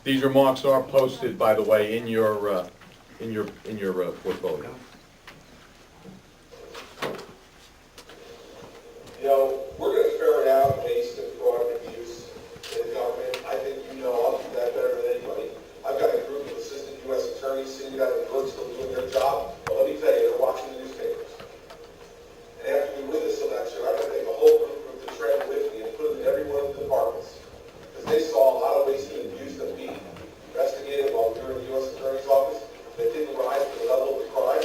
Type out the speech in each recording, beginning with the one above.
These remarks are posted, by the way, in your portfolio. You know, we're going to ferret out waste and fraud and abuse in the government. I think you know I'll do that better than anybody. I've got a group of assistant U.S. attorneys sitting down in the court still doing their job. But let me tell you, they're watching the newspapers. And after we win this election, I'm going to take a whole group to tread with me and put them in every one of the departments. Because they saw a lot of waste and abuse that we investigated while we were in the U.S. Attorney's Office that didn't rise to the level of the crime.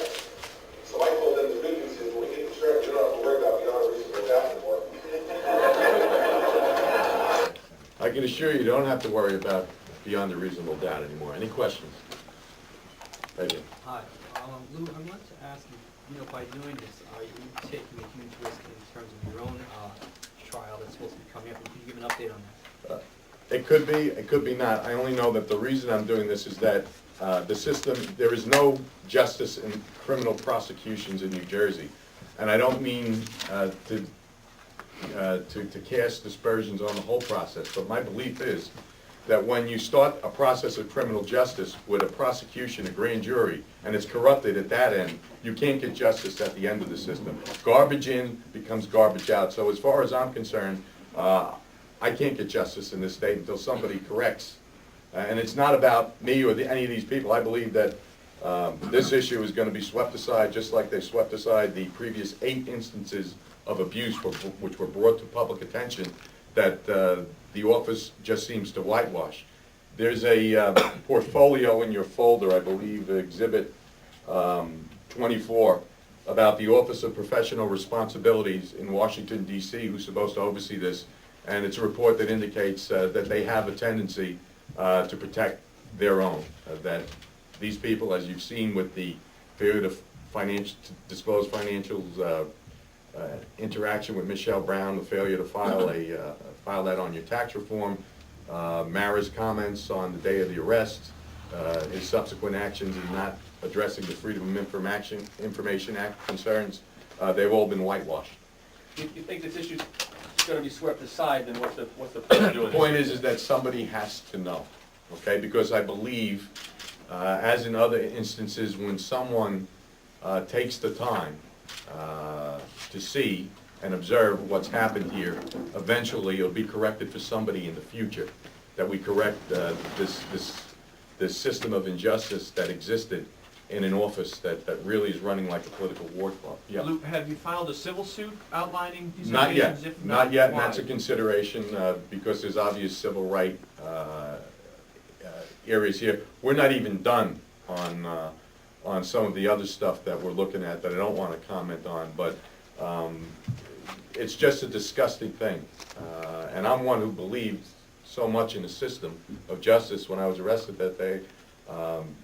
So I told them the good news is when we get the shred, we don't have to worry about beyond a reasonable doubt anymore. I can assure you don't have to worry about beyond a reasonable doubt anymore. Any questions? Thank you. Hi. Lou, I wanted to ask you, by doing this, are you taking a huge risk in terms of your own trial that's supposed to be coming up? And could you give an update on that? It could be not. I only know that the reason I'm doing this is that the system, there is no justice in criminal prosecutions in New Jersey. And I don't mean to cast dispersions on the whole process, but my belief is that when you start a process of criminal justice with a prosecution, a grand jury, and it's corrupted at that end, you can't get justice at the end of the system. Garbage in becomes garbage out. So as far as I'm concerned, I can't get justice in this state until somebody corrects. And it's not about me or any of these people. I believe that this issue is going to be swept aside just like they swept aside the previous 8 instances of abuse which were brought to public attention that the office just seems to whitewash. There's a portfolio in your folder, I believe, Exhibit 24, about the Office of Professional Responsibilities in Washington, D.C., who's supposed to oversee this. And it's a report that indicates that they have a tendency to protect their own. That these people, as you've seen with the period of disclosed financials, interaction with Michelle Brown, the failure to file that on your tax reform, Mara's comments on the day of the arrest, his subsequent actions in not addressing the Freedom of Information Act concerns, they've all been whitewashed. You think this issue's going to be swept aside, then what's the point of doing The this? point is that somebody has to know, okay? Because I believe, as in other instances, when someone takes the time to see and observe what's happened here, eventually it'll be corrected for somebody in the future. That we correct this system of injustice that existed in an office that really is running like a political war club. Yeah. Luke, have you filed a civil suit outlining these Not yet. allegations? If Not yet, and why? that's a consideration because there's obvious civil right areas here. We're not even done on some of the other stuff that we're looking at that I don't want to comment on, but it's just a disgusting thing. And I'm one who believed so much in the system of justice when I was arrested that day.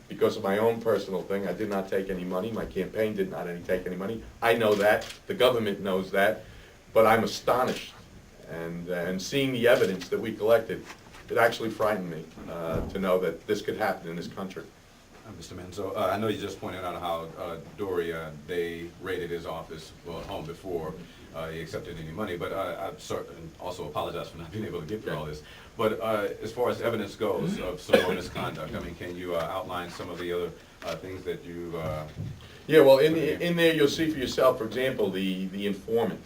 Because of my own personal thing, I did not take any money. My campaign did not take any money. I know that. The government knows that. But I'm astonished. And seeing the evidence that we collected, it actually frightened me to know that this could happen in this country. Mr. Manzo, I know you just pointed out how Dory, they raided his office, home before he accepted any money, but I also apologize for not being able to get through all this. But as far as evidence goes of some more misconduct, I mean, can you outline some of the other things that you... Yeah, well, in there you'll see for yourself, for example, the informant.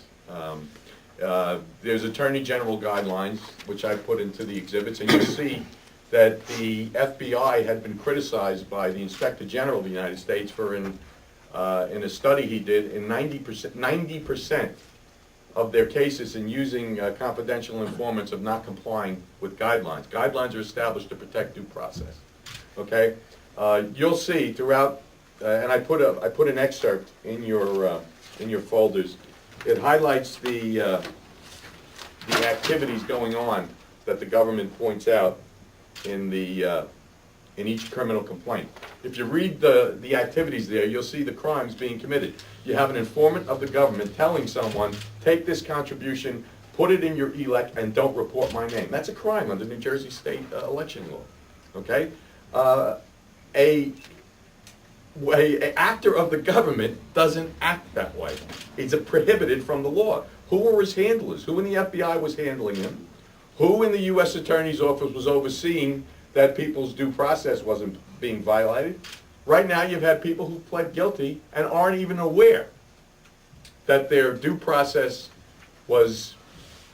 There's Attorney General guidelines, which I put into the exhibits, and you'll see that the FBI had been criticized by the Inspector General of the United States for in a study he did in 90% of their cases in using confidential informants of not complying with guidelines. Guidelines are established to protect due process. Okay, you'll see throughout, and I put an excerpt in your folders. It highlights the activities going on that the government points out in each criminal complaint. If you read the activities there, you'll see the crimes being committed. You have an informant of the government telling someone, take this contribution, put it in your elect, and don't report my name. That's a crime under New Jersey state election law. Okay? A actor of the government doesn't act that way. It's prohibited from the law. Who were his handlers? Who in the FBI was handling him? Who in the U.S. Attorney's Office was overseeing that people's due process wasn't being violated. Right now, you've had people who pled guilty and aren't even aware that their due process was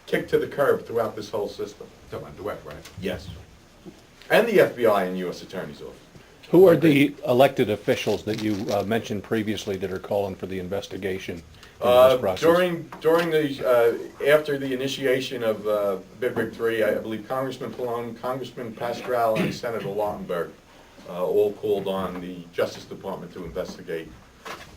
kicked to the curb throughout this whole system. Talking about Dweck, right? Yes. And the FBI and U.S. Attorney's Office. Who are the elected officials that you mentioned previously that are calling for the investigation in this process? During the, after the initiation of Bid Rig 3, I believe Congressman Pallone, Congressman Pastrell, and Senator Lautenberg all called on the Justice Department to investigate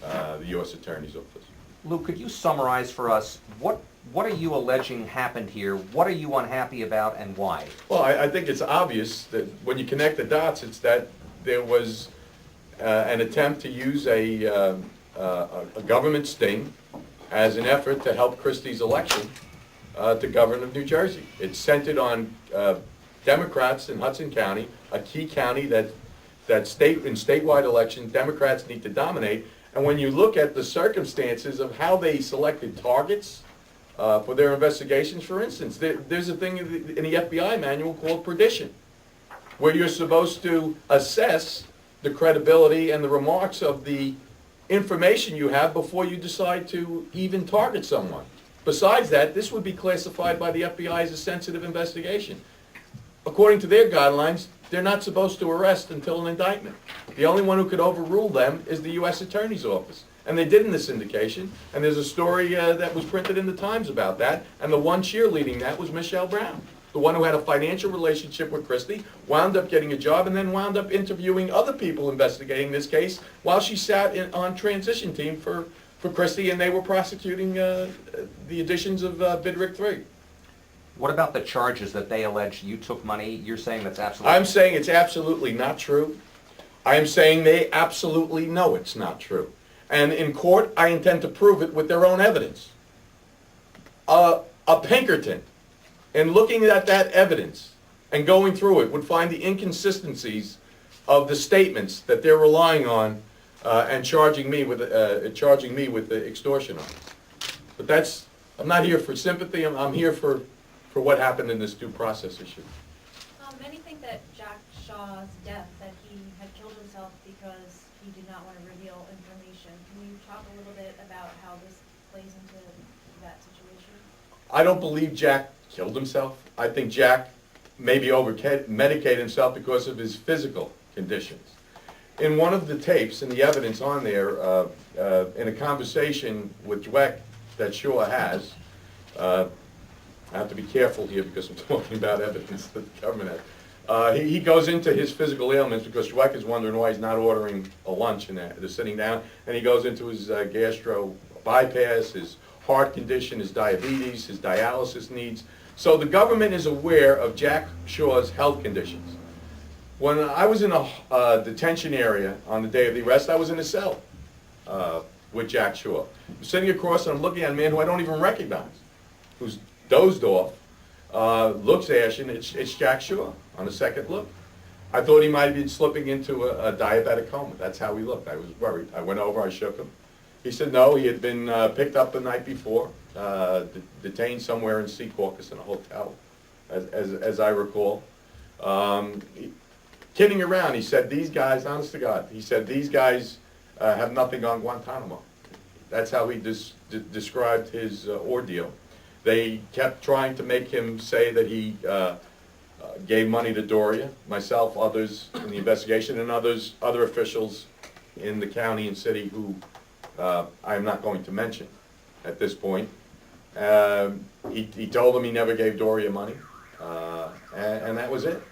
the U.S. Attorney's Office. Lou, could you summarize for us, what are you alleging happened here? What are you unhappy about and why? Well, I think it's obvious that when you connect the dots, it's that there was an attempt to use a government sting as an effort to help Christie's election to govern of New Jersey. It's centered on Democrats in Hudson County, a key county that in statewide elections, Democrats need to dominate. And when you look at the circumstances of how they selected targets for their investigations, for instance, there's a thing in the FBI manual called perdition, where you're supposed to assess the credibility and the remarks of the information you have before you decide to even target someone. Besides that, this would be classified by the FBI as a sensitive investigation. According to their guidelines, they're not supposed to arrest until an indictment. The only one who could overrule them is the U.S. Attorney's Office. And they did in this indication, and there's a story that was printed in the Times about that, and the one cheerleading that was Michelle Brown, the one who had a financial relationship with Christie, wound up getting a job, and then wound up interviewing other people investigating this case while she sat on transition team for Christie, and they were prosecuting the additions of Bid Rig 3. What about the charges that they allege you took money? You're saying that's absolutely... I'm saying it's absolutely not true. I am saying they absolutely know it's not true. And in court, I intend to prove it with their own evidence. A Pinkerton, in looking at that evidence and going through it, would find the inconsistencies of the statements that they're relying on and charging me with the extortion on. But that's, I'm not here for sympathy. I'm here for what happened in this due process issue. Many think that Jack Shaw's death, that he had killed himself because he did not want to reveal information. Can you talk a little bit about how this plays into that situation? I don't believe Jack killed himself. I think Jack maybe over-medicated himself because of his physical conditions. In one of the tapes, and the evidence on there, in a conversation with Dweck that Shaw has, I have to be careful here because I'm talking about evidence that the government has. He goes into his physical ailments because Dweck is wondering why he's not ordering a lunch and they're sitting down, and he goes into his gastro bypass, his heart condition, his diabetes, his dialysis needs. So the government is aware of Jack Shaw's health conditions. When I was in a detention area on the day of the arrest, I was in a cell with Jack Shaw. I'm sitting across and I'm looking at a man who I don't even recognize, who's dozed off, looks ashen. It's Jack Shaw on the second look. I thought he might have been slipping into a diabetic coma. That's how he looked. I was worried. I went over, I shook him. He said no, he had been picked up the night before, detained somewhere in Sea Caucus in a hotel, as I recall. Kidding around, he said, these guys, honest to God, he said, these guys have nothing on Guantanamo. That's how he described his ordeal. They kept trying to make him say that he gave money to Doria, myself, others in the investigation, and other officials in the county and city who I am not going to mention at this point. He told them he never gave Doria money, and that was it.